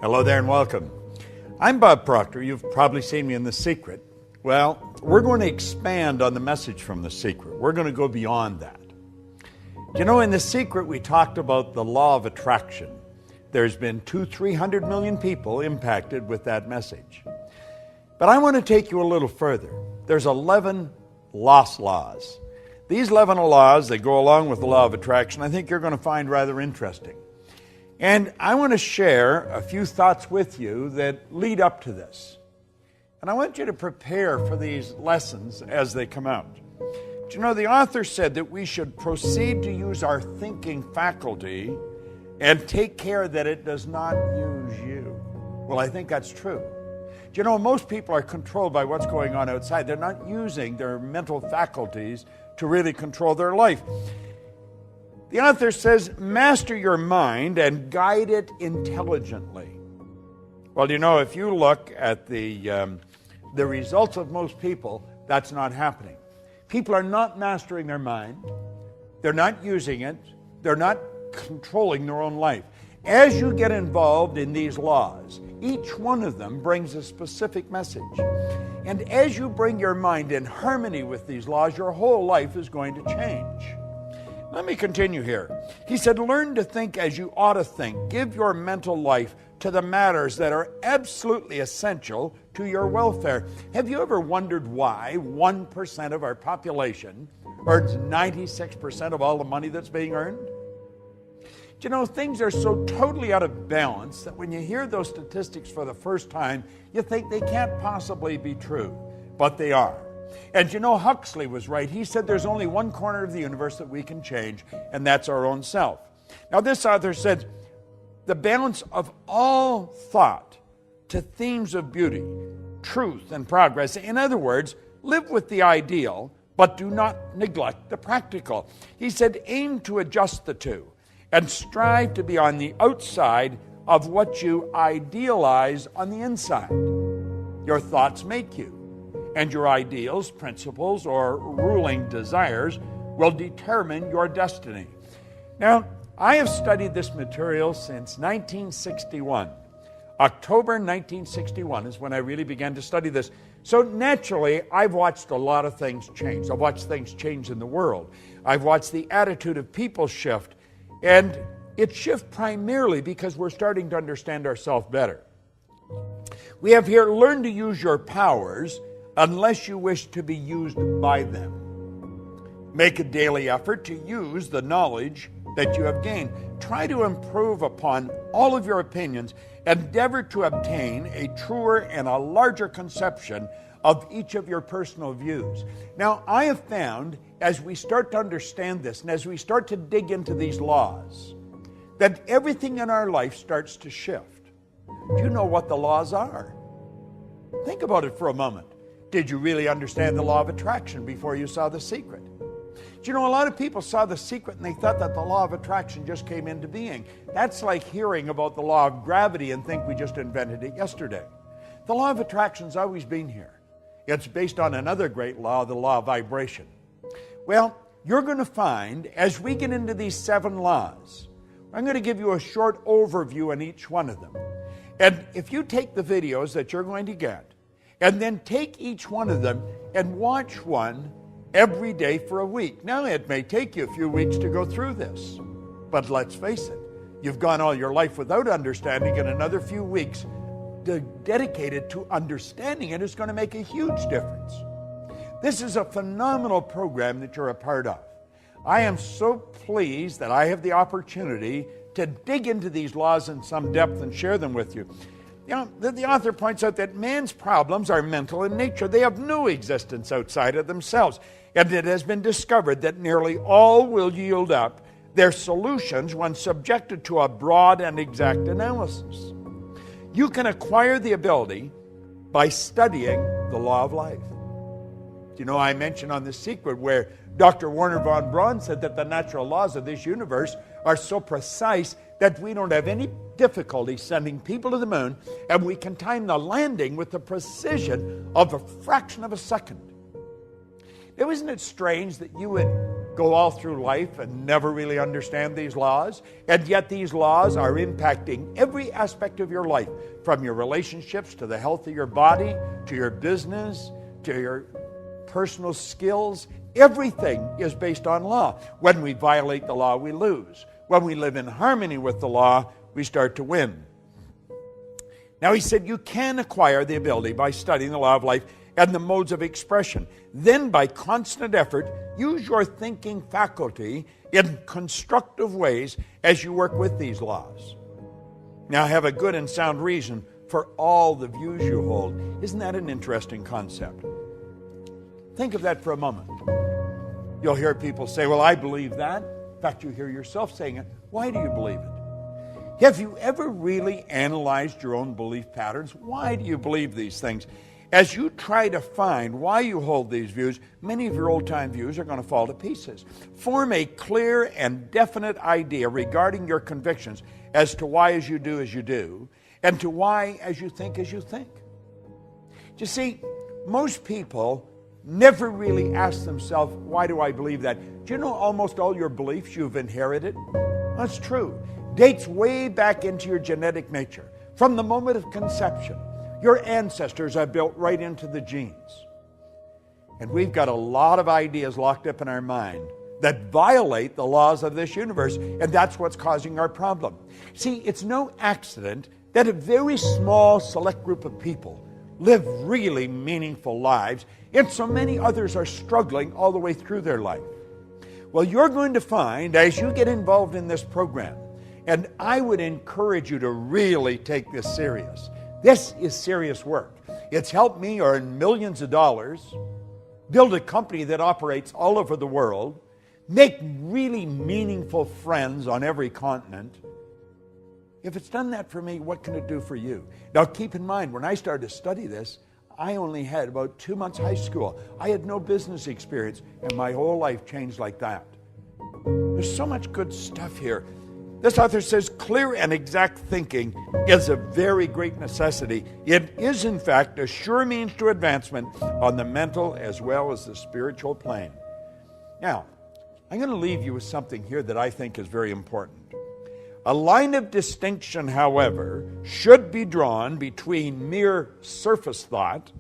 Hello there and welcome. I'm Bob Proctor. You've probably seen me in The Secret. Well, we're going to expand on the message from The Secret. We're going to go beyond that. You know, in The Secret, we talked about the law of attraction. There's been 300 million people impacted with that message. But I want to take you a little further. There's 11 lost laws. These 11 laws that go along with the law of attraction, I think you're going to find rather interesting. And I want to share a few thoughts with you that lead up to this. And I want you to prepare for these lessons as they come out. But you know, the author said that we should proceed to use our thinking faculty and take care that it does not use you. Well, I think that's true. Do you know, most people are controlled by what's going on outside. They're not using their mental faculties to really control their life. The author says, master your mind and guide it intelligently. Well, you know, if you look at the results of most people, that's not happening. People are not mastering their mind. They're not using it. They're not controlling their own life. As you get involved in these laws, each one of them brings a specific message. And as you bring your mind in harmony with these laws, your whole life is going to change. Let me continue here. He said, learn to think as you ought to think. Give your mental life to the matters that are absolutely essential to your welfare. Have you ever wondered why 1% of our population earns 96% of all the money that's being earned? You know, things are so totally out of balance that when you hear those statistics for the first time, you think they can't possibly be true, but they are. And you know, Huxley was right. He said there's only one corner of the universe that we can change, and that's our own self. Now, this author said, the balance of all thought to themes of beauty, truth, and progress. In other words, live with the ideal, but do not neglect the practical. He said, aim to adjust the two and strive to be on the outside of what you idealize on the inside. Your thoughts make you, and your ideals, principles, or ruling desires will determine your destiny. Now, I have studied this material since 1961. October 1961 is when I really began to study this. So naturally, I've watched a lot of things change. I've watched things change in the world. I've watched the attitude of people shift. And it shifts primarily because we're starting to understand ourselves better. We have here, learn to use your powers unless you wish to be used by them. Make a daily effort to use the knowledge that you have gained. Try to improve upon all of your opinions. Endeavor to obtain a truer and a larger conception of each of your personal views. Now, I have found, as we start to understand this, and as we start to dig into these laws, that everything in our life starts to shift. Do you know what the laws are? Think about it for a moment. Did you really understand the law of attraction before you saw The Secret? Do you know, a lot of people saw The Secret and they thought that the law of attraction just came into being. That's like hearing about the law of gravity and think we just invented it yesterday. The law of attraction's always been here. It's based on another great law, the law of vibration. Well, you're going to find, as we get into these 7 laws, I'm going to give you a short overview on each one of them. And if you take the videos that you're going to get, and then take each one of them and watch one every day for a week. Now, it may take you a few weeks to go through this, but let's face it, you've gone all your life without understanding, and another few weeks dedicated to understanding it is going to make a huge difference. This is a phenomenal program that you're a part of. I am so pleased that I have the opportunity to dig into these laws in some depth and share them with you. You know, the author points out that man's problems are mental in nature. They have no existence outside of themselves. And it has been discovered that nearly all will yield up their solutions when subjected to a broad and exact analysis. You can acquire the ability by studying the law of life. You know, I mentioned on The Secret where Dr. Werner von Braun said that the natural laws of this universe are so precise that we don't have any difficulty sending people to the moon, and we can time the landing with the precision of a fraction of a second. Now, isn't it strange that you would go all through life and never really understand these laws, and yet these laws are impacting every aspect of your life, from your relationships to the health of your body, to your business, to your personal skills. Everything is based on law. When we violate the law, we lose. When we live in harmony with the law, we start to win. Now, he said you can acquire the ability by studying the law of life and the modes of expression. Then, by constant effort, use your thinking faculty in constructive ways as you work with these laws. Now, have a good and sound reason for all the views you hold. Isn't that an interesting concept? Think of that for a moment. You'll hear people say, well, I believe that. In fact, you hear yourself saying it. Why do you believe it? Have you ever really analyzed your own belief patterns? Why do you believe these things? As you try to find why you hold these views, many of your old-time views are going to fall to pieces. Form a clear and definite idea regarding your convictions as to why as you do, and to why as you think. You see, most people never really ask themselves, why do I believe that? Do you know almost all your beliefs you've inherited? That's true. Dates way back into your genetic nature. From the moment of conception, your ancestors are built right into the genes. And we've got a lot of ideas locked up in our mind that violate the laws of this universe, and that's what's causing our problem. See, it's no accident that a very small select group of people live really meaningful lives, and so many others are struggling all the way through their life. Well, you're going to find as you get involved in this program, and I would encourage you to really take this serious. This is serious work. It's helped me earn millions of dollars, build a company that operates all over the world, make really meaningful friends on every continent. If it's done that for me, what can it do for you? Now keep in mind, when I started to study this, I only had about 2 months high school. I had no business experience, and my whole life changed like that. There's so much good stuff here. This author says clear and exact thinking is a very great necessity. It is, in fact, a sure means to advancement on the mental as well as the spiritual plane. Now, I'm going to leave you with something here that I think is very important. A line of distinction, however, should be drawn between mere surface thought,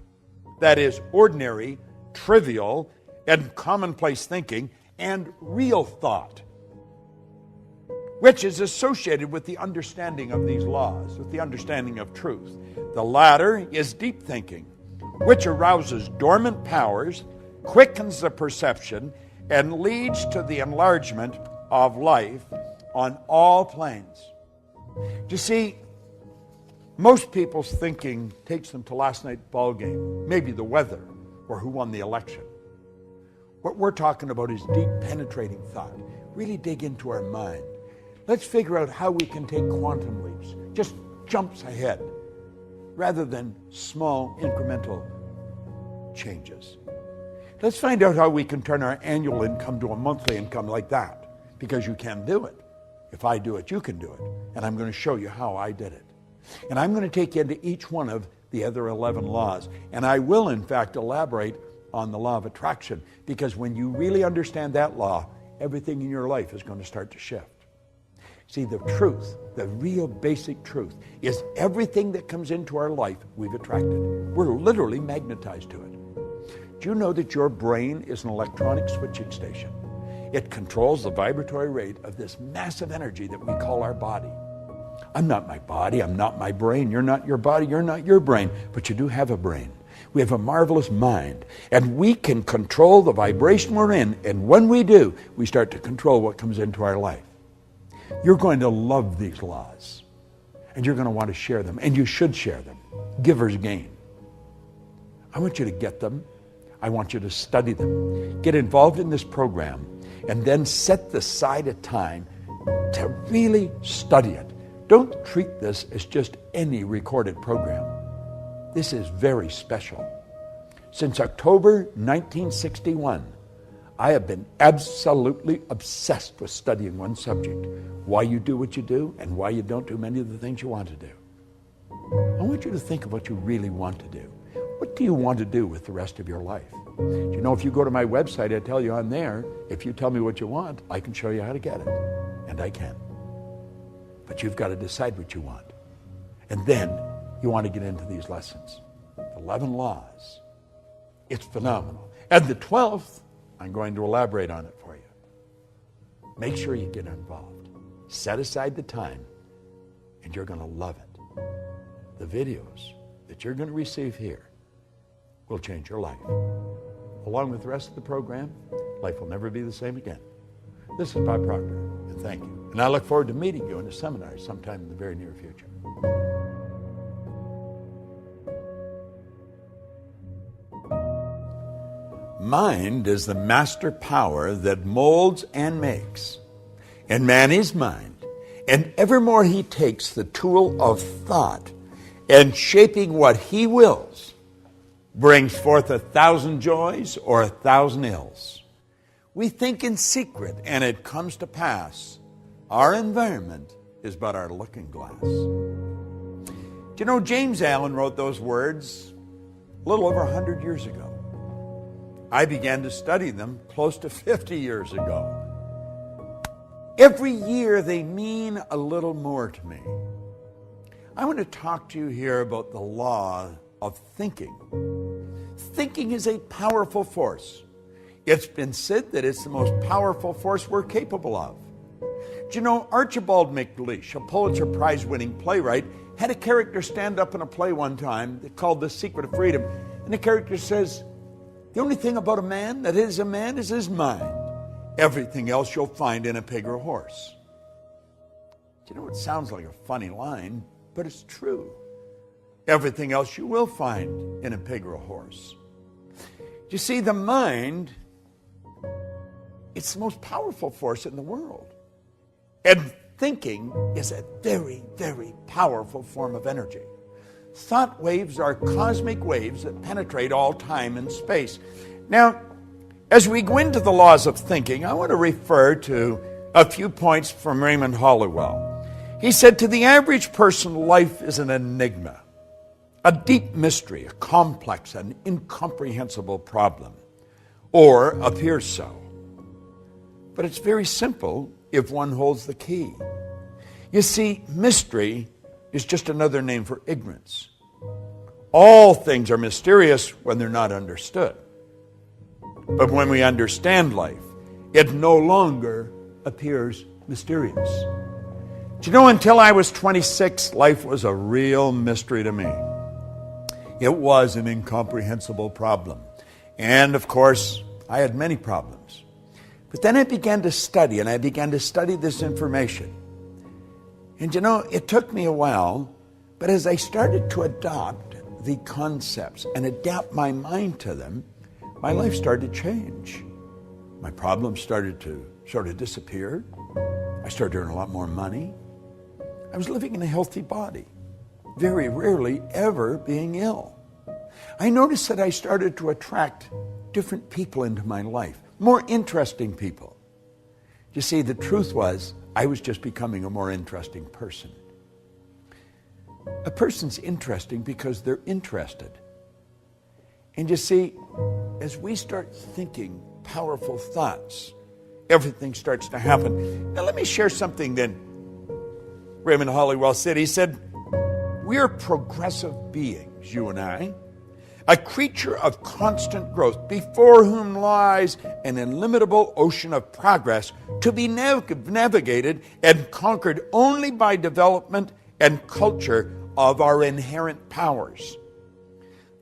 that is, ordinary, trivial, and commonplace thinking, and real thought, which is associated with the understanding of these laws, with the understanding of truth. The latter is deep thinking, which arouses dormant powers, quickens the perception, and leads to the enlargement of life on all planes. You see, most people's thinking takes them to last night's ball game, maybe the weather, or who won the election. What we're talking about is deep, penetrating thought. Really dig into our mind. Let's figure out how we can take quantum leaps, just jumps ahead, rather than small, incremental changes. Let's find out how we can turn our annual income to a monthly income like that, because you can do it. If I do it, you can do it. And I'm going to show you how I did it. And I'm going to take you into each one of the other 11 laws. And I will, in fact, elaborate on the law of attraction, because when you really understand that law, everything in your life is going to start to shift. See, the truth, the real basic truth, is everything that comes into our life, we've attracted. We're literally magnetized to it. Do you know that your brain is an electronic switching station? It controls the vibratory rate of this massive energy that we call our body. I'm not my body, I'm not my brain, you're not your body, you're not your brain, but you do have a brain. We have a marvelous mind, and we can control the vibration we're in, and when we do, we start to control what comes into our life. You're going to love these laws, and you're going to want to share them, and you should share them. Givers gain. I want you to get them. I want you to study them. Get involved in this program, and then set aside a time to really study it. Don't treat this as just any recorded program. This is very special. Since October 1961, I have been absolutely obsessed with studying one subject: why you do what you do and why you don't do many of the things you want to do. I want you to think of what you really want to do. What do you want to do with the rest of your life? Do you know, if you go to my website, I tell you on there, if you tell me what you want, I can show you how to get it. And I can. But you've got to decide what you want. And then you want to get into these lessons. 11 laws. It's phenomenal. And the 12th, I'm going to elaborate on it for you. Make sure you get involved. Set aside the time, and you're going to love it. The videos that you're going to receive here will change your life. Along with the rest of the program, life will never be the same again. This is Bob Proctor, and thank you. And I look forward to meeting you in a seminar sometime in the very near future. Mind is the master power that molds and makes. And man is mind. And evermore he takes the tool of thought and shaping what he wills brings forth 1,000 joys or 1,000 ills. We think in secret and it comes to pass. Our environment is but our looking glass. Do you know James Allen wrote those words a little over 100 years ago? I began to study them close to 50 years ago. Every year they mean a little more to me. I want to talk to you here about the law of thinking. Thinking is a powerful force. It's been said that it's the most powerful force we're capable of. Do you know Archibald MacLeish, a Pulitzer Prize-winning playwright, had a character stand up in a play one time called The Secret of Freedom. And the character says, the only thing about a man that is a man is his mind. Everything else you'll find in a pig or a horse. Do you know, it sounds like a funny line, but it's true. Everything else you will find in a pig or a horse. You see, the mind, it's the most powerful force in the world. And thinking is a very, very powerful form of energy. Thought waves are cosmic waves that penetrate all time and space. Now, as we go into the laws of thinking, I want to refer to a few points from Raymond Halliwell. He said, to the average person, life is an enigma, a deep mystery, a complex and incomprehensible problem, or appears so. But it's very simple if one holds the key. You see, mystery is just another name for ignorance. All things are mysterious when they're not understood. But when we understand life, it no longer appears mysterious. Do you know, until I was 26, life was a real mystery to me. It was an incomprehensible problem. And of course, I had many problems. But then I began to study, and I began to study this information. And you know, it took me a while, but as I started to adopt the concepts and adapt my mind to them, my life started to change. My problems started to sort of disappear. I started earning a lot more money. I was living in a healthy body, very rarely ever being ill. I noticed that I started to attract different people into my life, more interesting people. You see, the truth was, I was just becoming a more interesting person. A person's interesting because they're interested. And you see, as we start thinking powerful thoughts, everything starts to happen. Now let me share something that Raymond Halliwell said. He said, we are progressive beings, you and I, a creature of constant growth, before whom lies an illimitable ocean of progress to be navigated and conquered only by development and culture of our inherent powers.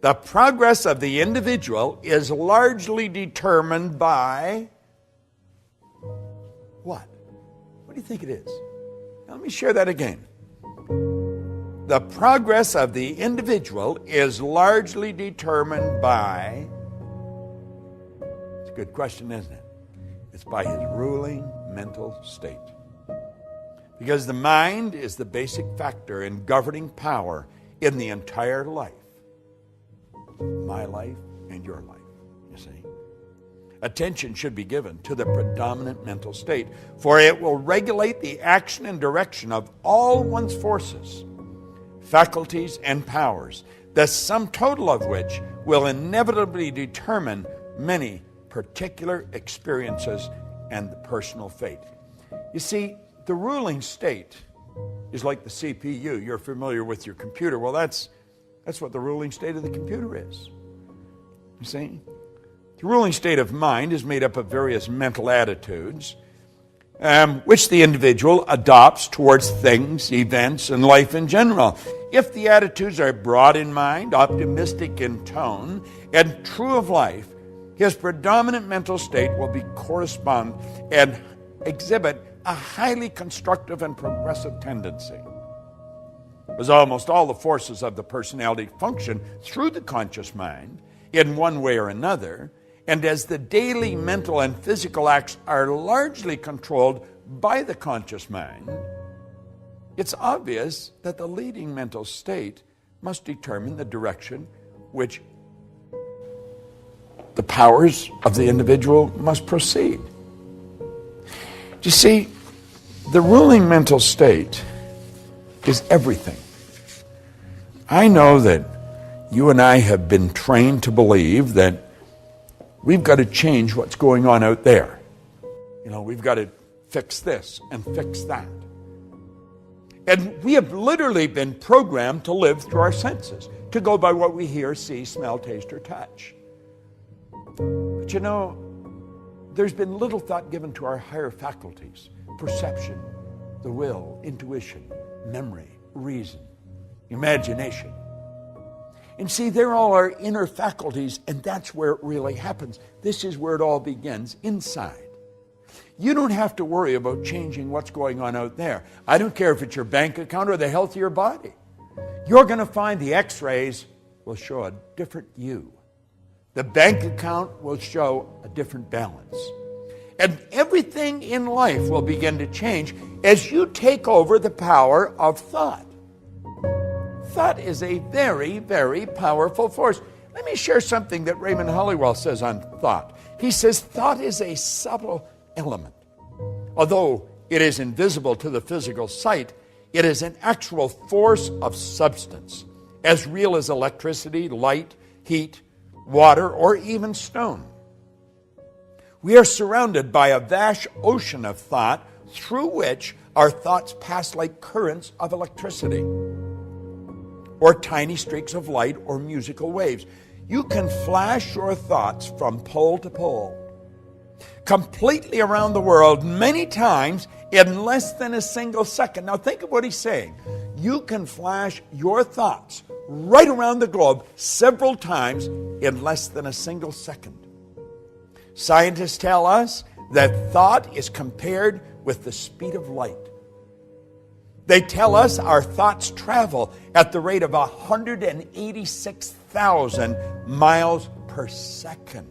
The progress of the individual is largely determined by what? What do you think it is? Now, let me share that again. The progress of the individual is largely determined by, it's a good question, isn't it? It's by his ruling mental state. Because the mind is the basic factor in governing power in the entire life. My life and your life, you see. Attention should be given to the predominant mental state, for it will regulate the action and direction of all one's forces, faculties, and powers, the sum total of which will inevitably determine many particular experiences and the personal fate. You see, the ruling state is like the CPU. You're familiar with your computer. Well, that's what the ruling state of the computer is. You see? The ruling state of mind is made up of various mental attitudes, which the individual adopts towards things, events, and life in general. If the attitudes are broad in mind, optimistic in tone, and true of life, his predominant mental state will correspond and exhibit a highly constructive and progressive tendency. As almost all the forces of the personality function through the conscious mind in one way or another, and as the daily mental and physical acts are largely controlled by the conscious mind, it's obvious that the leading mental state must determine the direction which the powers of the individual must proceed. You see, the ruling mental state is everything. I know that you and I have been trained to believe that we've got to change what's going on out there. We've got to fix this and fix that. And we have literally been programmed to live through our senses, to go by what we hear, see, smell, taste, or touch. But there's been little thought given to our higher faculties: perception, the will, intuition, memory, reason, imagination. And see, they're all our inner faculties, and that's where it really happens. This is where it all begins, inside. You don't have to worry about changing what's going on out there. I don't care if it's your bank account or the health of your body. You're going to find the x-rays will show a different you. The bank account will show a different balance. And everything in life will begin to change as you take over the power of thought. Thought is a very, very powerful force. Let me share something that Raymond Hollywell says on thought. He says thought is a subtle element. Although it is invisible to the physical sight, it is an actual force of substance, as real as electricity, light, heat, water, or even stone. We are surrounded by a vast ocean of thought through which our thoughts pass like currents of electricity, or tiny streaks of light, or musical waves. You can flash your thoughts from pole to pole, completely around the world, many times in less than a single second. Now think of what he's saying. You can flash your thoughts right around the globe several times in less than a single second. Scientists tell us that thought is compared with the speed of light. They tell us our thoughts travel at the rate of 186,000 miles per second.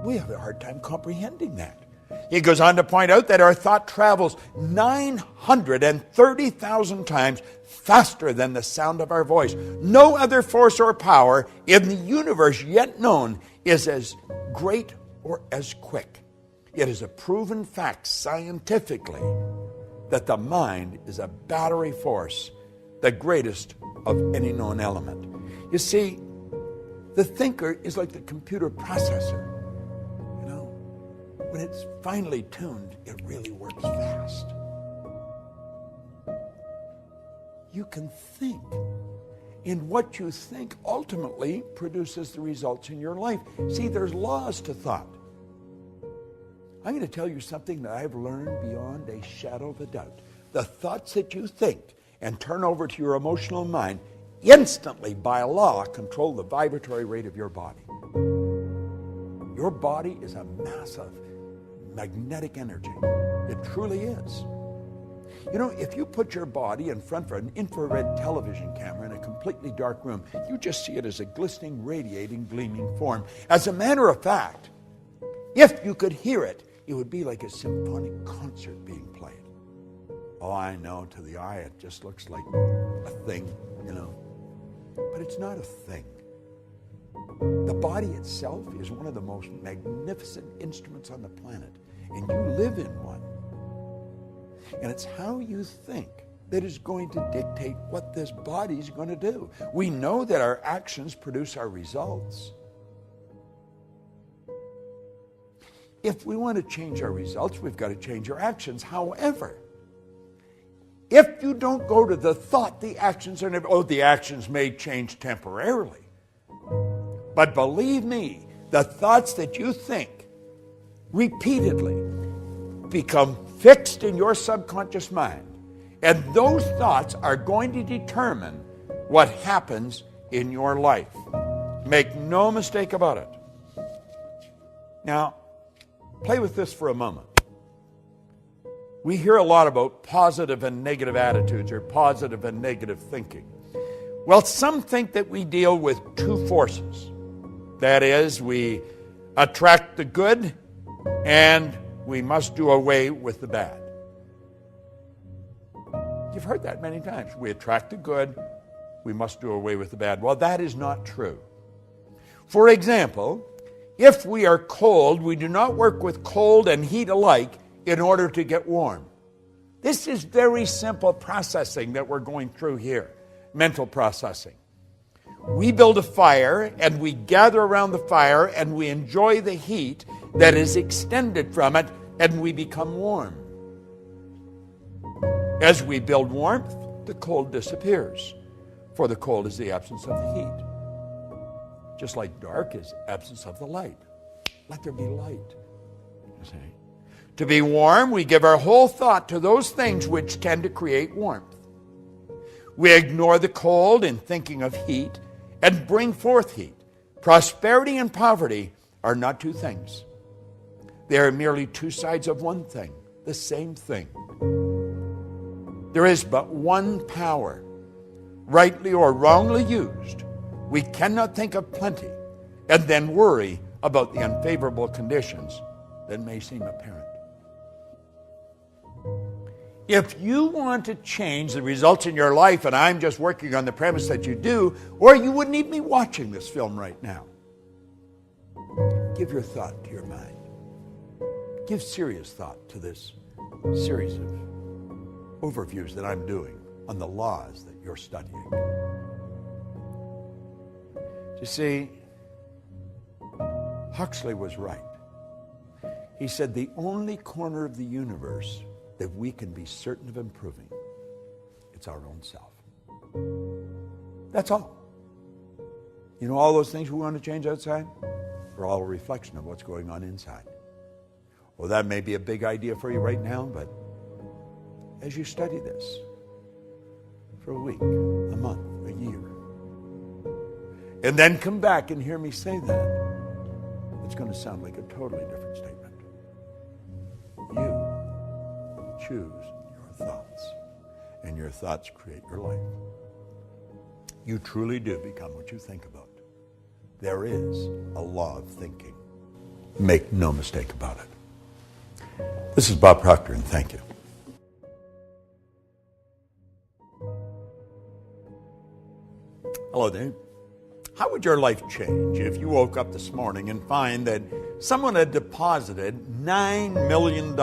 We have a hard time comprehending that. He goes on to point out that our thought travels 930,000 times faster than the sound of our voice. No other force or power in the universe yet known is as great or as quick. It is a proven fact scientifically that the mind is a battery force, the greatest of any known element. You see, the thinker is like the computer processor. When it's finely tuned, it really works fast. You can think, and what you think ultimately produces the results in your life. See, there's laws to thought. I'm going to tell you something that I've learned beyond a shadow of a doubt. The thoughts that you think and turn over to your emotional mind instantly, by law, control the vibratory rate of your body. Your body is a massive magnetic energy. It truly is. If you put your body in front of an infrared television camera in a completely dark room, you just see it as a glistening, radiating, gleaming form. As a matter of fact, if you could hear it, it would be like a symphonic concert being played. Oh, I know, to the eye it just looks like a thing, but it's not a thing. The body itself is one of the most magnificent instruments on the planet, and you live in one. And it's how you think that is going to dictate what this body is going to do. We know that our actions produce our results. If we want to change our results, we've got to change our actions. However, if you don't go to the thought, the actions are never, the actions may change temporarily. But believe me, the thoughts that you think repeatedly become fixed in your subconscious mind. And those thoughts are going to determine what happens in your life. Make no mistake about it. Now, play with this for a moment. We hear a lot about positive and negative attitudes or positive and negative thinking. Well, some think that we deal with two forces. That is, we attract the good and we must do away with the bad. You've heard that many times. We attract the good, we must do away with the bad. Well, that is not true. For example, if we are cold, we do not work with cold and heat alike in order to get warm. This is very simple processing that we're going through here, mental processing. We build a fire and we gather around the fire and we enjoy the heat that is extended from it and we become warm. As we build warmth, the cold disappears, for the cold is the absence of the heat. Just like dark is absence of the light. Let there be light. You see? To be warm, we give our whole thought to those things which tend to create warmth. We ignore the cold in thinking of heat and bring forth heat. Prosperity and poverty are not two things. They are merely two sides of one thing, the same thing. There is but one power, rightly or wrongly used. We cannot think of plenty and then worry about the unfavorable conditions that may seem apparent. If you want to change the results in your life, and I'm just working on the premise that you do, or you wouldn't even be watching this film right now, give your thought to your mind. Give serious thought to this series of overviews that I'm doing on the laws that you're studying. You see, Huxley was right. He said the only corner of the universe that we can be certain of improving, it's our own self. That's all. You know, all those things we want to change outside are all a reflection of what's going on inside. Well, that may be a big idea for you right now, but as you study this for a week, a month, a year, and then come back and hear me say that, it's going to sound like a totally different statement. You choose your thoughts, and your thoughts create your life. You truly do become what you think about. There is a law of thinking. Make no mistake about it. This is Bob Proctor, and thank you. Hello there. How would your life change if you woke up this morning and find that someone had deposited $9 million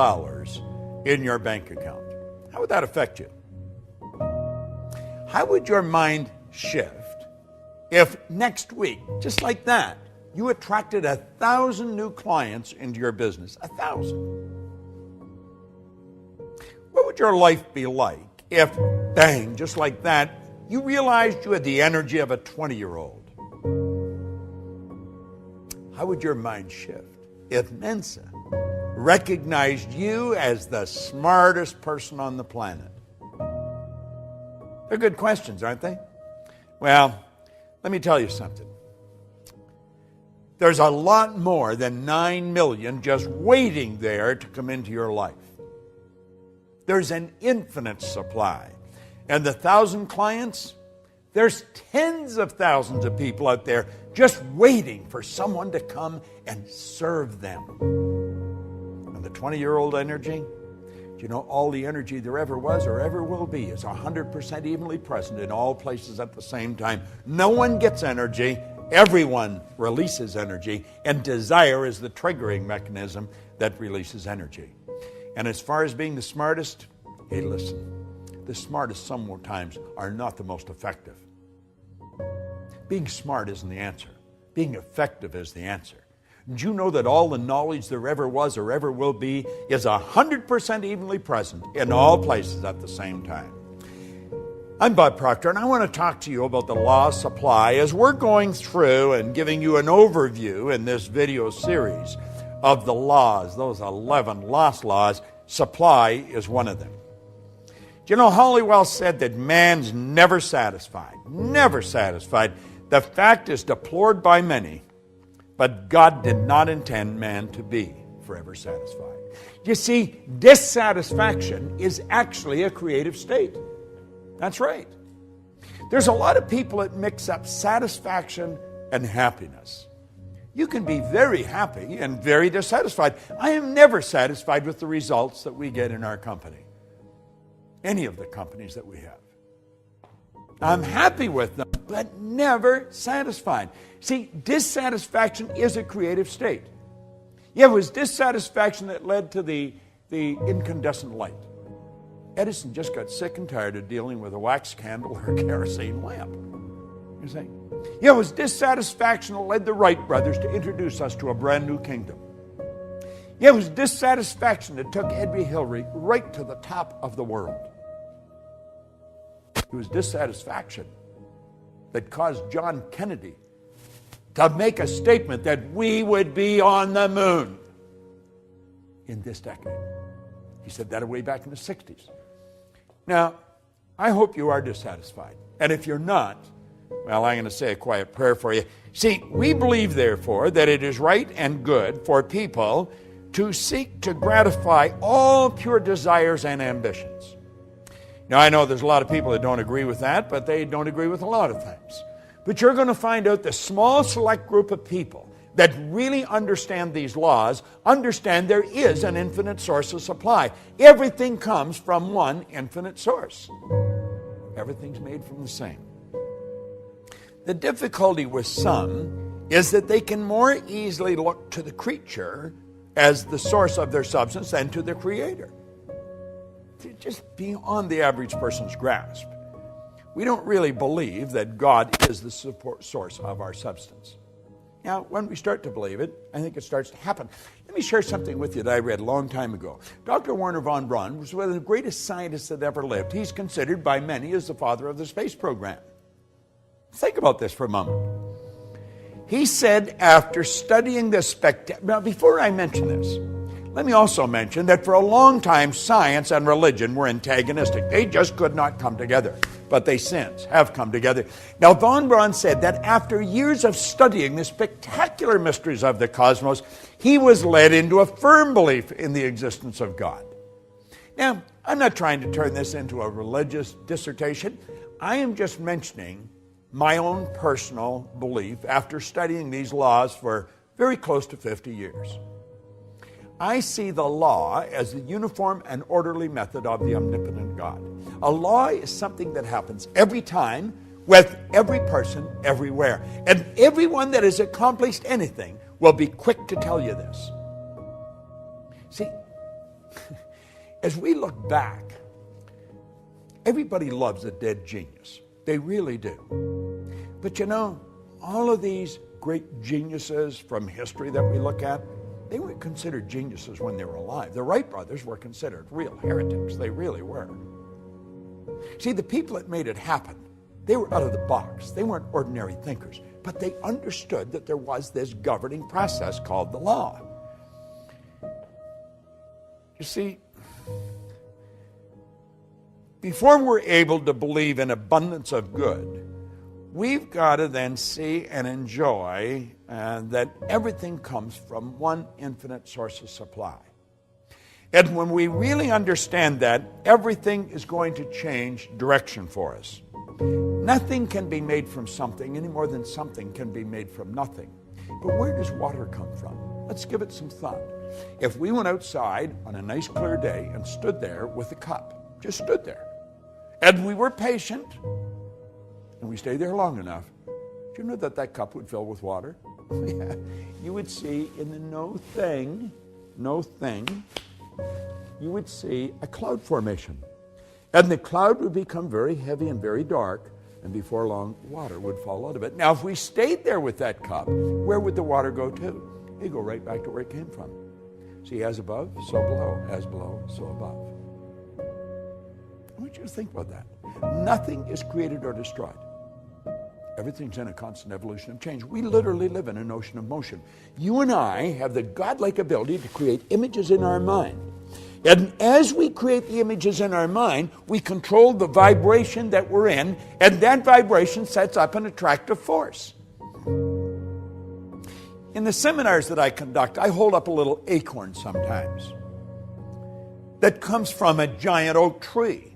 in your bank account? How would that affect you? How would your mind shift if next week, just like that, you attracted 1,000 new clients into your business? 1,000. What would your life be like if, bang, just like that, you realized you had the energy of a 20-year-old? How would your mind shift if Mensa recognized you as the smartest person on the planet? They're good questions, aren't they? Well, let me tell you something. There's a lot more than 9 million just waiting there to come into your life. There's an infinite supply. And the 1,000 clients, there's tens of thousands of people out there just waiting for someone to come and serve them. And the 20-year-old energy, do you know all the energy there ever was or ever will be is 100% evenly present in all places at the same time. No one gets energy. Everyone releases energy. And desire is the triggering mechanism that releases energy. And as far as being the smartest, hey, listen. the smartest sometimes are not the most effective. Being smart isn't the answer. Being effective is the answer. Did you know that all the knowledge there ever was or ever will be is 100% evenly present in all places at the same time? I'm Bob Proctor, and I want to talk to you about the law of supply as we're going through and giving you an overview in this video series of the laws, those 11 lost laws. Supply is one of them. Do you know, Halliwell said that man's never satisfied, never satisfied. The fact is deplored by many, but God did not intend man to be forever satisfied. You see, dissatisfaction is actually a creative state. That's right. There's a lot of people that mix up satisfaction and happiness. You can be very happy and very dissatisfied. I am never satisfied with the results that we get in our company, any of the companies that we have. I'm happy with them, but never satisfied. See, dissatisfaction is a creative state. Yeah, it was dissatisfaction that led to the incandescent light. Edison just got sick and tired of dealing with a wax candle or a kerosene lamp. You see? Yeah, it was dissatisfaction that led the Wright brothers to introduce us to a brand new kingdom. Yeah, it was dissatisfaction that took Edwy Hillary right to the top of the world. It was dissatisfaction that caused John Kennedy to make a statement that we would be on the moon in this decade. He said that way back in the 60s. Now, I hope you are dissatisfied. And if you're not, well, I'm going to say a quiet prayer for you. See, we believe, therefore, that it is right and good for people to seek to gratify all pure desires and ambitions. Now, I know there's a lot of people that don't agree with that, but they don't agree with a lot of things. But you're going to find out the small select group of people that really understand these laws, understand there is an infinite source of supply. Everything comes from one infinite source. Everything's made from the same. The difficulty with some is that they can more easily look to the creature as the source of their substance than to the Creator. Just beyond the average person's grasp. We don't really believe that God is the support source of our substance. Now, when we start to believe it, I think it starts to happen. Let me share something with you that I read a long time ago. Dr. Wernher von Braun was one of the greatest scientists that ever lived. He's considered by many as the father of the space program. Think about this for a moment. He said after studying this now before I mention this, let me also mention that for a long time science and religion were antagonistic. They just could not come together. But they since have come together. Now, von Braun said that after years of studying the spectacular mysteries of the cosmos, he was led into a firm belief in the existence of God. Now, I'm not trying to turn this into a religious dissertation. I am just mentioning my own personal belief after studying these laws for very close to 50 years. I see the law as the uniform and orderly method of the omnipotent God. A law is something that happens every time with every person everywhere. And everyone that has accomplished anything will be quick to tell you this. See, as we look back, everybody loves a dead genius. They really do. But you know, all of these great geniuses from history that we look at, they weren't considered geniuses when they were alive. The Wright brothers were considered real heretics. They really were. See, the people that made it happen, they were out of the box. They weren't ordinary thinkers. But they understood that there was this governing process called the law. You see, before we're able to believe in abundance of good, we've got to then see and enjoy that everything comes from one infinite source of supply. And when we really understand that, everything is going to change direction for us. Nothing can be made from something any more than something can be made from nothing. But where does water come from? Let's give it some thought. If we went outside on a nice clear day and stood there with a cup, just stood there, and we were patient, and we stayed there long enough, do you know that that cup would fill with water? Yeah. You would see in the no thing, you would see a cloud formation. And the cloud would become very heavy and very dark, and before long, water would fall out of it. Now, if we stayed there with that cup, where would the water go to? It'd go right back to where it came from. See, as above, so below. As below, so above. I want you to think about that. Nothing is created or destroyed. Everything's in a constant evolution of change. We literally live in an ocean of motion. You and I have the godlike ability to create images in our mind. And as we create the images in our mind, we control the vibration that we're in, and that vibration sets up an attractive force. In the seminars that I conduct, I hold up a little acorn sometimes that comes from a giant oak tree.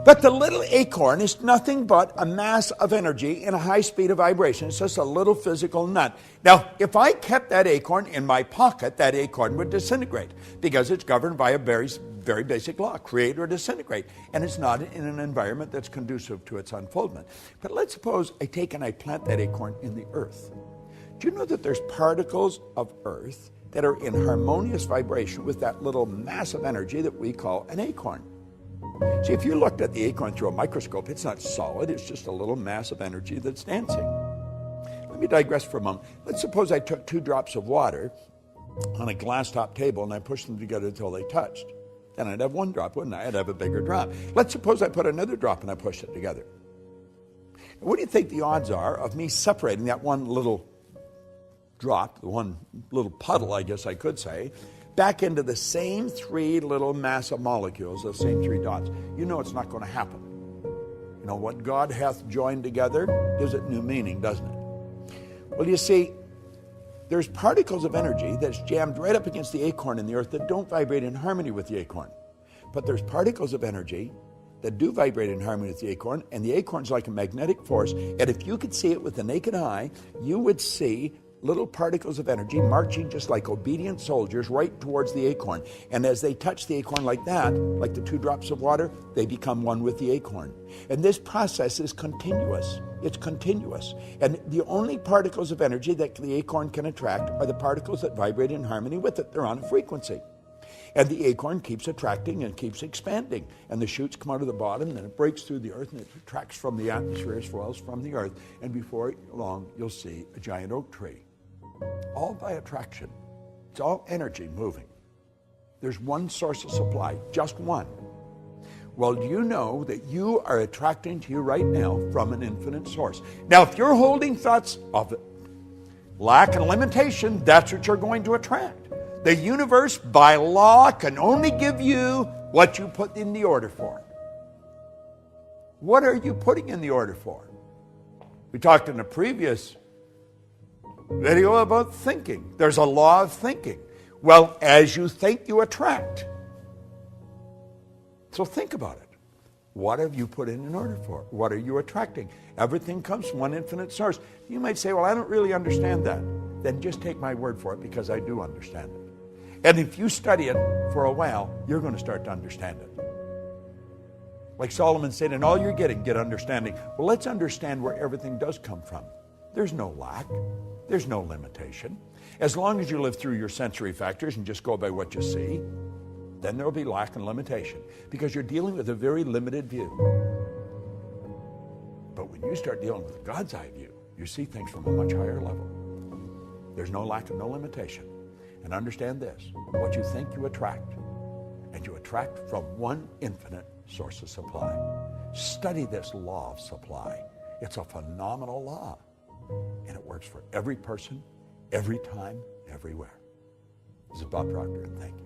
But the little acorn is nothing but a mass of energy in a high speed of vibration. It's just a little physical nut. Now, if I kept that acorn in my pocket, that acorn would disintegrate because it's governed by a very, very basic law, create or disintegrate. And it's not in an environment that's conducive to its unfoldment. But let's suppose I take and I plant that acorn in the earth. Do you know that there's particles of earth that are in harmonious vibration with that little mass of energy that we call an acorn? See, if you looked at the acorn through a microscope, it's not solid, it's just a little mass of energy that's dancing. Let me digress for a moment. Let's suppose I took 2 drops of water on a glass top table and I pushed them together until they touched. Then I'd have 1 drop, wouldn't I? I'd have a bigger drop. Let's suppose I put another drop and I pushed it together. What do you think the odds are of me separating that one little drop, the one little puddle, I guess I could say, back into the same 3 little mass of molecules, those same 3 dots? You know it's not going to happen. You know, what God hath joined together gives it new meaning, doesn't it? Well, you see, there's particles of energy that's jammed right up against the acorn in the earth that don't vibrate in harmony with the acorn. But there's particles of energy that do vibrate in harmony with the acorn, and the acorn's like a magnetic force, and if you could see it with the naked eye, you would see little particles of energy marching just like obedient soldiers right towards the acorn. And as they touch the acorn like that, like the 2 drops of water, they become one with the acorn. And this process is continuous. It's continuous. And the only particles of energy that the acorn can attract are the particles that vibrate in harmony with it. They're on a frequency. And the acorn keeps attracting and keeps expanding. And the shoots come out of the bottom, and then it breaks through the earth, and it attracts from the atmosphere as well as from the earth. And before long, you'll see a giant oak tree. All by attraction. It's all energy moving. There's one source of supply, just one. Well, do you know that you are attracting to you right now from an infinite source? Now, if you're holding thoughts of lack and limitation, that's what you're going to attract. The universe, by law, can only give you what you put in the order for. What are you putting in the order for? We talked in a previous video about thinking. There's a law of thinking. Well, as you think, you attract. So think about it. What have you put in order for? What are you attracting? Everything comes from one infinite source. You might say, well, I don't really understand that. Then just take my word for it, because I do understand it. And if you study it for a while, you're going to start to understand it. Like Solomon said, in all you're getting, get understanding. Well, let's understand where everything does come from. There's no lack. There's no limitation. As long as you live through your sensory factors and just go by what you see, then there will be lack and limitation, because you're dealing with a very limited view. But when you start dealing with God's eye view, you see things from a much higher level. There's no lack and no limitation. And understand this, what you think you attract, and you attract from one infinite source of supply. Study this law of supply. It's a phenomenal law. And it works for every person, every time, everywhere. This is Bob Proctor, and thank you.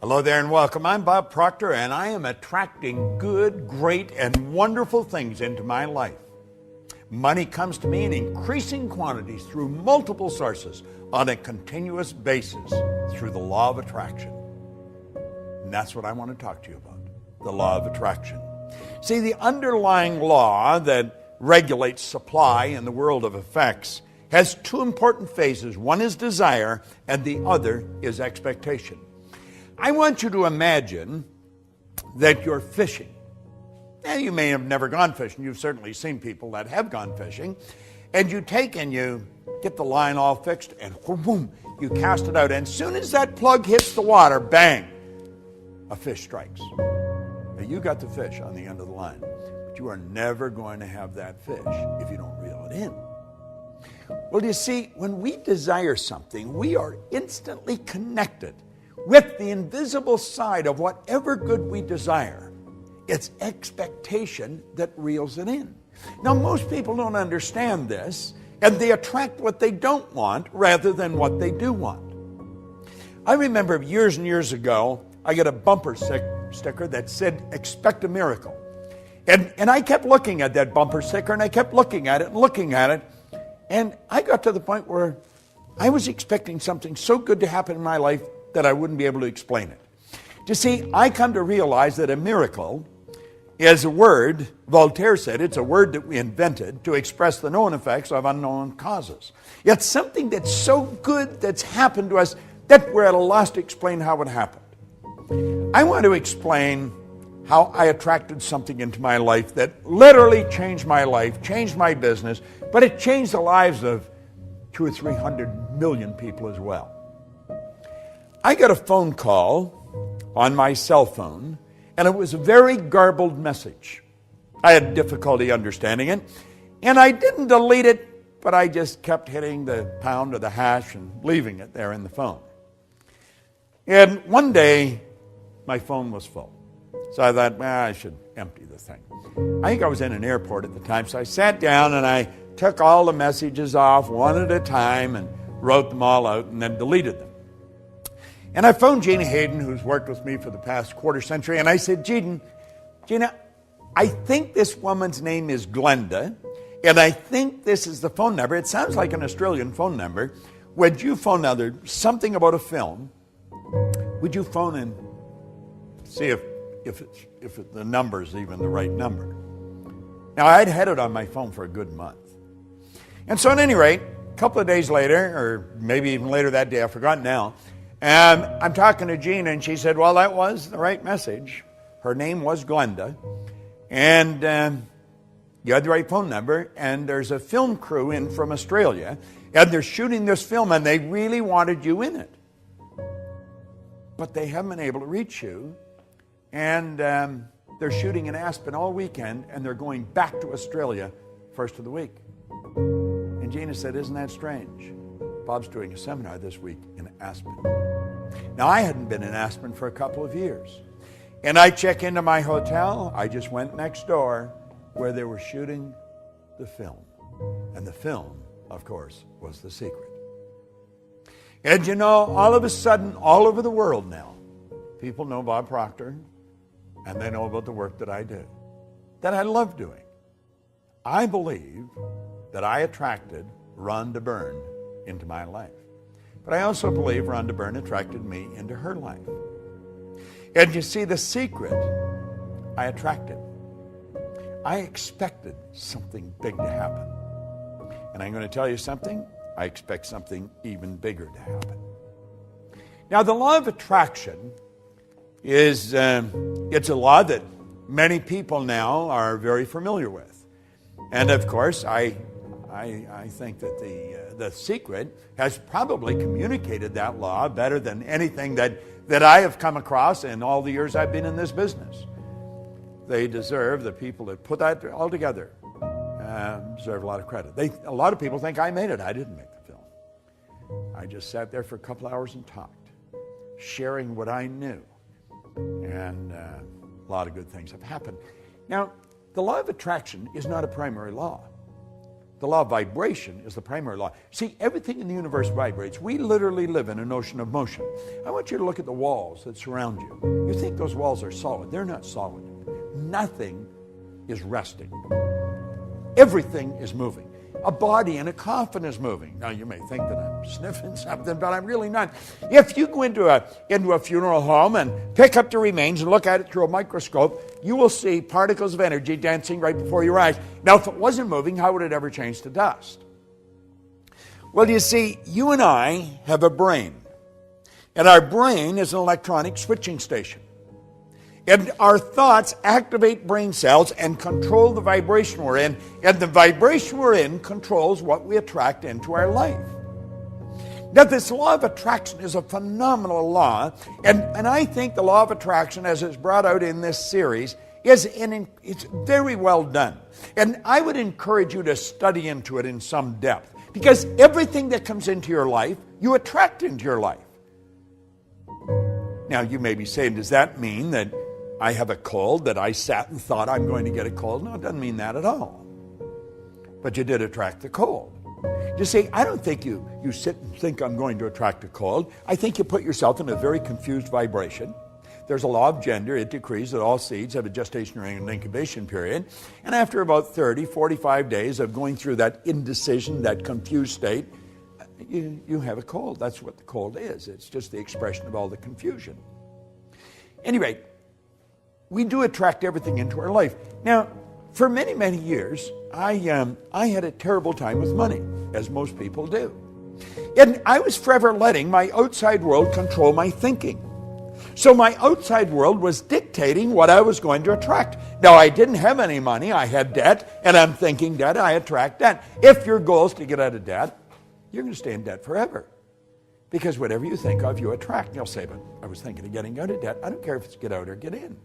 Hello there and welcome. I'm Bob Proctor, and I am attracting good, great, and wonderful things into my life. Money comes to me in increasing quantities through multiple sources on a continuous basis through the law of attraction. And that's what I want to talk to you about. The law of attraction. See, the underlying law that regulates supply in the world of effects has 2 important phases. One is desire, and the other is expectation. I want you to imagine that you're fishing. Now, you may have never gone fishing. You've certainly seen people that have gone fishing. And you take and you get the line all fixed, and boom, you cast it out. And as soon as that plug hits the water, bang, a fish strikes. Now, you got the fish on the end of the line, but you are never going to have that fish if you don't reel it in. Well, you see, when we desire something, we are instantly connected with the invisible side of whatever good we desire. It's expectation that reels it in. Now, most people don't understand this, and they attract what they don't want rather than what they do want. I remember years and years ago, I got a bumper sticker that said, "Expect a miracle." And I kept looking at that bumper sticker, and I kept looking at it and looking at it. And I got to the point where I was expecting something so good to happen in my life that I wouldn't be able to explain it. You see, I come to realize that a miracle is a word, Voltaire said, it's a word that we invented to express the known effects of unknown causes. It's something that's so good that's happened to us that we're at a loss to explain how it happened. I want to explain how I attracted something into my life that literally changed my life, changed my business, but it changed the lives of 200 or 300 million people as well. I got a phone call on my cell phone, and it was a very garbled message. I had difficulty understanding it, and I didn't delete it, but I just kept hitting the pound or the hash and leaving it there in the phone. And one day, my phone was full. So I thought, I should empty the thing. I think I was in an airport at the time, so I sat down and I took all the messages off one at a time and wrote them all out and then deleted them. And I phoned Gina Hayden, who's worked with me for the past quarter century, and I said, Gina, I think this woman's name is Glenda, and I think this is the phone number. It sounds like an Australian phone number. Would you phone now? There's something about a film. Would you phone and see if the number's even the right number? Now, I'd had it on my phone for a good month. And so at any rate, a couple of days later, or maybe even later that day, I forgot now, and I'm talking to Gina, and she said, well, that was the right message. Her name was Glenda, and you had the right phone number, and there's a film crew in from Australia, and they're shooting this film, and they really wanted you in it. But they haven't been able to reach you, and they're shooting in Aspen all weekend, and they're going back to Australia first of the week. And Gina said, isn't that strange? Bob's doing a seminar this week in Aspen. Now, I hadn't been in Aspen for a couple of years. And I check into my hotel. I just went next door where they were shooting the film. And the film, of course, was The Secret. And you know, all of a sudden, all over the world now, people know Bob Proctor, and they know about the work that I do, that I love doing. I believe that I attracted Rhonda Byrne into my life. But I also believe Rhonda Byrne attracted me into her life. And you see, the secret I attracted. I expected something big to happen. And I'm going to tell you something. I expect something even bigger to happen. Now, the law of attraction is it's a law that many people now are very familiar with. And of course, I think that the secret has probably communicated that law better than anything that I have come across in all the years I've been in this business. They deserve, the people that put that all together, deserve a lot of credit. A lot of people think I made it. I didn't make the film. I just sat there for a couple hours and talked, sharing what I knew. And a lot of good things have happened. Now, the law of attraction is not a primary law. The law of vibration is the primary law. See, everything in the universe vibrates. We literally live in an ocean of motion. I want you to look at the walls that surround you. You think those walls are solid. They're not solid. Nothing is resting. Everything is moving. A body in a coffin is moving. Now, you may think that I'm sniffing something, but I'm really not. If you go into a funeral home and pick up the remains and look at it through a microscope, you will see particles of energy dancing right before your eyes. Now, if it wasn't moving, how would it ever change to dust? Well, you see, you and I have a brain. And our brain is an electronic switching station. And our thoughts activate brain cells and control the vibration we're in. And the vibration we're in controls what we attract into our life. Now, this law of attraction is a phenomenal law. And I think the law of attraction, as it's brought out in this series, it's very well done. And I would encourage you to study into it in some depth. Because everything that comes into your life, you attract into your life. Now, you may be saying, does that mean that I have a cold, that I sat and thought I'm going to get a cold? No, it doesn't mean that at all. But you did attract the cold. You see, I don't think you sit and think I'm going to attract a cold. I think you put yourself in a very confused vibration. There's a law of gender. It decrees that all seeds have a gestation and incubation period. And after about 30, 45 days of going through that indecision, that confused state, you have a cold. That's what the cold is. It's just the expression of all the confusion. Anyway, we do attract everything into our life. Now, for many, many years, I had a terrible time with money, as most people do. And I was forever letting my outside world control my thinking. So my outside world was dictating what I was going to attract. Now, I didn't have any money. I had debt, and I'm thinking debt, I attract debt. If your goal is to get out of debt, you're going to stay in debt forever. Because whatever you think of, you attract. And you'll say, but I was thinking of getting out of debt. I don't care if it's get out or get in.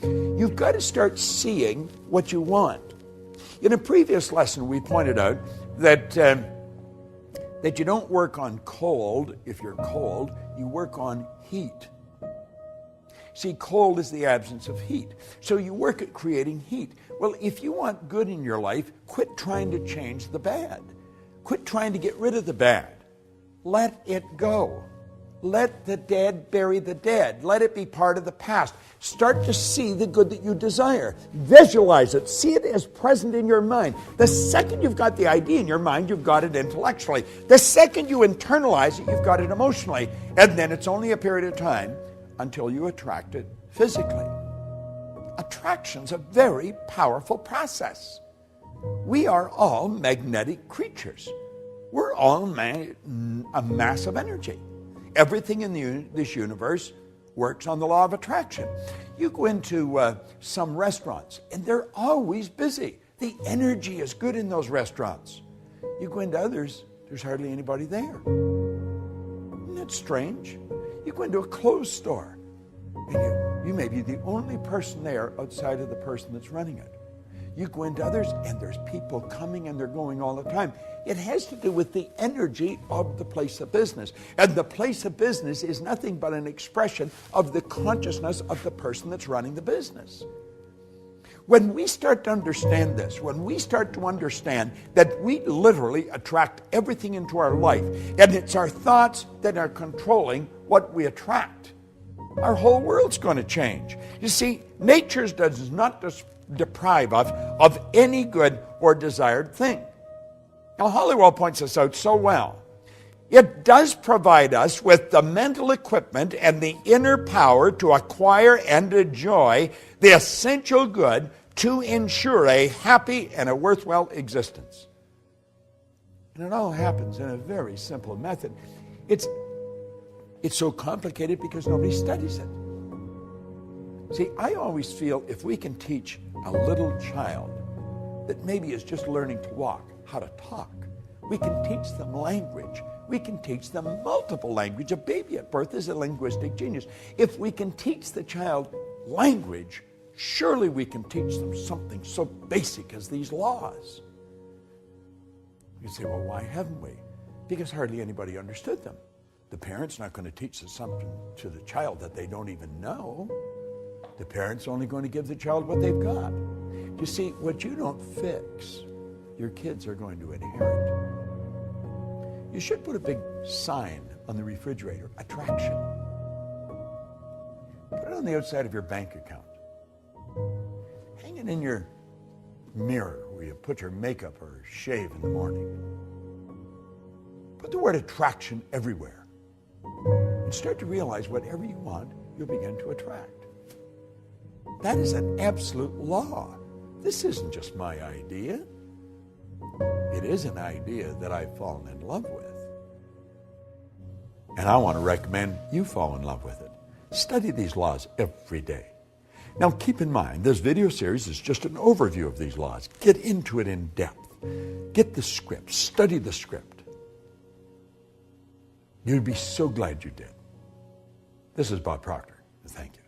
You've got to start seeing what you want. In a previous lesson, we pointed out that you don't work on cold if you're cold. You work on heat. See, cold is the absence of heat. So you work at creating heat. Well, if you want good in your life, quit trying to change the bad. Quit trying to get rid of the bad. Let it go. Let the dead bury the dead. Let it be part of the past. Start to see the good that you desire. Visualize it. See it as present in your mind. The second you've got the idea in your mind, you've got it intellectually. The second you internalize it, you've got it emotionally. And then it's only a period of time until you attract it physically. Attraction's a very powerful process. We are all magnetic creatures. We're all a mass of energy. Everything in this universe works on the law of attraction. You go into some restaurants, and they're always busy. The energy is good in those restaurants. You go into others, there's hardly anybody there. Isn't that strange? You go into a clothes store, and you may be the only person there outside of the person that's running it. You go into others, and there's people coming and they're going all the time. It has to do with the energy of the place of business. And the place of business is nothing but an expression of the consciousness of the person that's running the business. When we start to understand this, when we start to understand that we literally attract everything into our life, and it's our thoughts that are controlling what we attract, our whole world's going to change. You see, nature does not deprive us of any good or desired thing. Now, Hollywood points this out so well. It does provide us with the mental equipment and the inner power to acquire and enjoy the essential good to ensure a happy and a worthwhile existence. And it all happens in a very simple method. It's so complicated because nobody studies it. See, I always feel if we can teach a little child that maybe is just learning to walk, how to talk, we can teach them language. We can teach them multiple language. A baby at birth is a linguistic genius. If we can teach the child language, surely we can teach them something so basic as these laws. You say, well, why haven't we? Because hardly anybody understood them. The parent's not going to teach something to the child that they don't even know. The parent's only going to give the child what they've got. You see, what you don't fix, your kids are going to inherit. You should put a big sign on the refrigerator, attraction. Put it on the outside of your bank account. Hang it in your mirror where you put your makeup or shave in the morning. Put the word attraction everywhere. And start to realize whatever you want, you'll begin to attract. That is an absolute law. This isn't just my idea. It is an idea that I've fallen in love with. And I want to recommend you fall in love with it. Study these laws every day. Now keep in mind, this video series is just an overview of these laws. Get into it in depth. Get the script. Study the script. You'd be so glad you did. This is Bob Proctor. Thank you.